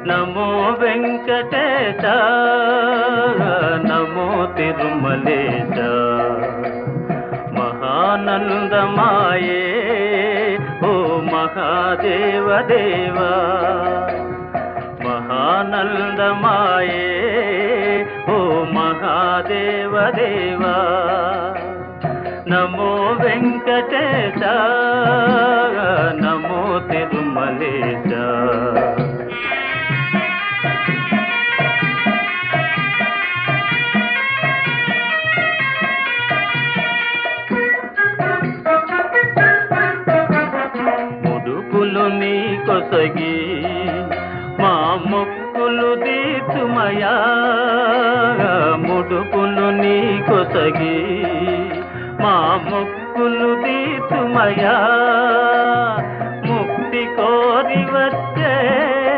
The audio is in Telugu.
నమో వెంకటేశ నమో తిరుమలేశ మహానందమాయే ఓ మహాదేవ దేవా మహానందమాయే ఓ మహాదేవ దేవా నమో వెంకటేశ నమో తిరుమలేశ ముడుపులు నీ కొసగి మా మొక్కులు దీతుమయా ముడుపులు నీ కొసగి మా మొక్కులు దీతుమయా